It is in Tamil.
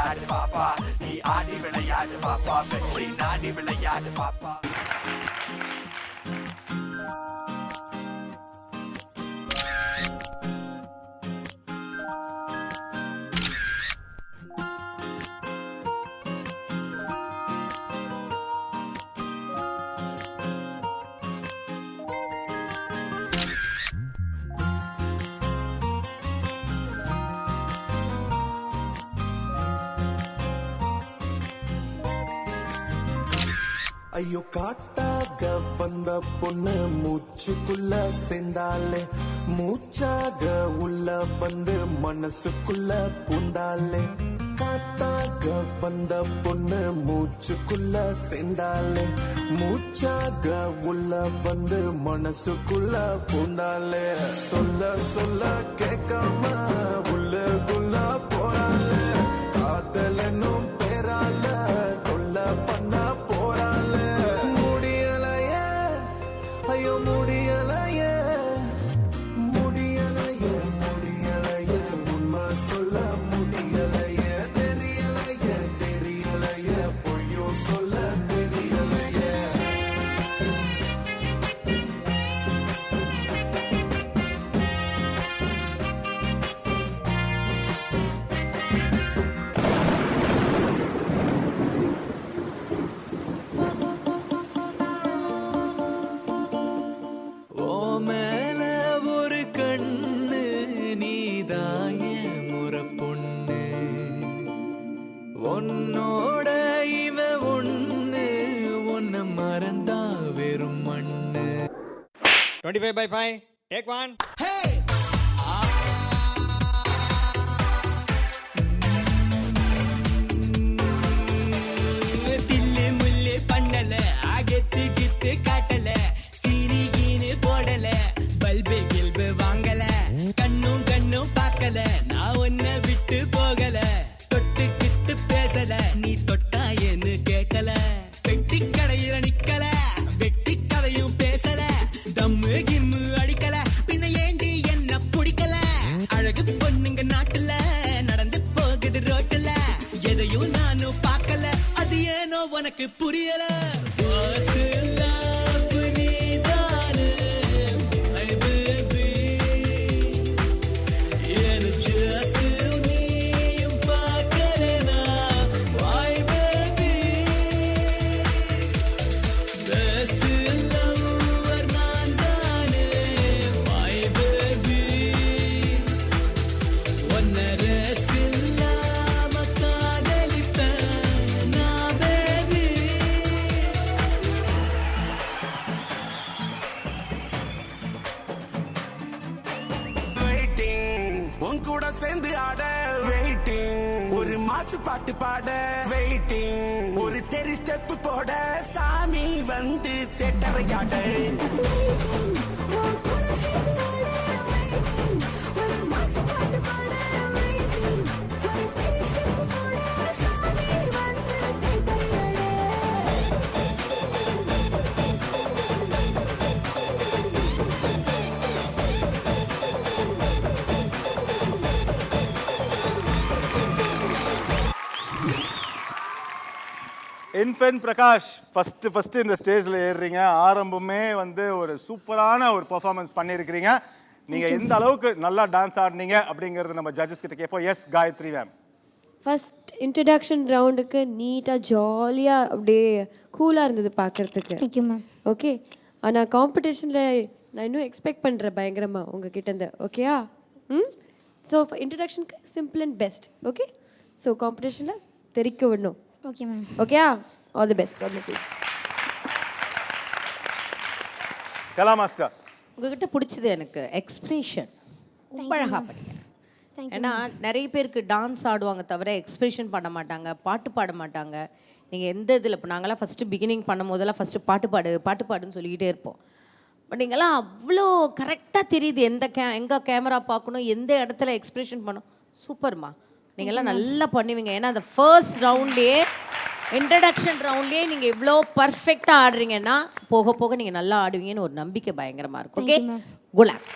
விளையாடு பாப்பா, நீ ஆடி விளையாடு பாப்பா, வெற்றி நாடி விளையாடு பாப்பா. ஐயோ காட்டாக வந்த பொண்ணு மூச்சுக்குள்ள சேர்ந்தாலே, மூச்சாக உள்ள வந்து மனசுக்குள்ள பூந்தாலே. காட்டாக வந்த பொண்ணு மூச்சுக்குள்ள சேர்ந்தாலே, மூச்சாக உள்ள வந்து மனசுக்குள்ள பூந்தாலே. சொல்ல சொல்ல கேட்காம உள்ளுக்குள்ள போறாலே, காதலனும் பேரால கொல்ல பண்ண முடியலையே, முடியலையே, முடியலையே, உண்மை சொல்ல முடியலையே, தெரியலையே, தெரியலையே, பொய்யோ சொல்ல தெரியலையே. மேல ஒரு கண்ணு நீதாய முறை பொண்ணு, உன்னோட இவ ஒண்ணு, உன்னை மறந்தா வெறும் மண்ணு. 25/5 take one. தில்லு முல்லு பண்ணல, ஆகத்து கித்து காட்டல, சீனி கீனு போடல, பல்பு கில்பு வாங்கல, கண்ணும் கண்ணும் பார்க்கல, நான் உன்னை விட்டு போகல, தொட்டு கிட்டு பேசல, நீ தொட்டா என்ன கேட்கல, வெட்டி கடையில நிக்கல, வெட்டி கதையும் பேசல, தம்மு கிம்மு அடிக்கல, பின்ன ஏண்டி என்ன பிடிக்கல, அழகு பொண்ணுங்க நாட்டுல நடந்து போகுது ரோட்டுல, எதையும் நானும் பார்க்கல, அது ஏனோ உனக்கு புரியல. First love நீதானே, my baby. என்ன just நீயும் பார்க்கலனா, why baby? Best lover நான் தானே, my baby. உன்னை rest இல்லாம காதலிப்பேன் நான் baby. வெயிட்டிங், உன் கூட சேர்ந்து ஆட வெயிட்டிங், ஒரு மாசு பாட்டு பாட வெயிட்டிங், ஒரு தெரி ஸ்டெப் போட சாமி வந்து தேட்டரையாட. இன்ஃபென்ட் பிரகாஷ் ஃபர்ஸ்ட் இந்த ஸ்டேஜில் ஏறுறீங்க. ஆரம்பமே வந்து ஒரு சூப்பரான ஒரு பெர்ஃபார்மன்ஸ் பண்ணியிருக்கிறீங்க. நீங்கள் எந்த அளவுக்கு நல்லா டான்ஸ் ஆடினீங்க அப்படிங்கிறது நம்ம ஜட்ஜஸ் கிட்ட கேட்போம். Yes Gayathri ma'am. First introduction ரவுண்டுக்கு நீட்டாக ஜாலியாக அப்படியே கூலாக இருந்தது பார்க்குறதுக்கு. Thank you ma'am. ஓகே, ஆனால் காம்படிஷனில் நான் இன்னும் எக்ஸ்பெக்ட் பண்ணுறேன் பயங்கரமாக உங்ககிட்டேருந்து. ஓகேயா? ஸோ இன்ட்ரடக்ஷனுக்கு simple and best. Okay, so காம்படிஷனில் தெரிக்க விடணும். Okay ma'am. ஓகேயா? All the best. God bless you. Kala master, உங்ககிட்ட பிடிச்சது எனக்கு எக்ஸ்பிரஷன். ரொம்ப அழகாக பண்ணீங்க. ஏன்னா நிறைய பேருக்கு டான்ஸ் ஆடுவாங்க தவிர எக்ஸ்பிரஷன் பண்ண மாட்டாங்க, பாட்டு பாட மாட்டாங்க. நீங்கள் எந்த இதில் இப்போ நாங்களாம் ஃபஸ்ட்டு பிகினிங் பண்ணும் போதெல்லாம் ஃபஸ்ட்டு பாட்டு பாடுன்னு சொல்லிக்கிட்டே இருப்போம். பட் நீங்கள்லாம் அவ்வளோ கரெக்டாக தெரியுது எங்கே கேமரா பார்க்கணும், எந்த இடத்துல எக்ஸ்பிரஷன் பண்ணணும். சூப்பர்மா, நீங்கள்லாம் நல்லா பண்ணுவீங்க. ஏன்னா அந்த ஃபர்ஸ்ட் ரவுண்ட்லேயே இன்ட்ரடக்ஷன் ரவுண்ட்லேயே நீங்கள் இவ்வளோ பர்ஃபெக்டாக ஆடுறீங்கன்னா போக போக நீங்கள் நல்லா ஆடுவீங்கன்னு ஒரு நம்பிக்கை பயங்கரமாக இருக்கும். Okay, good luck.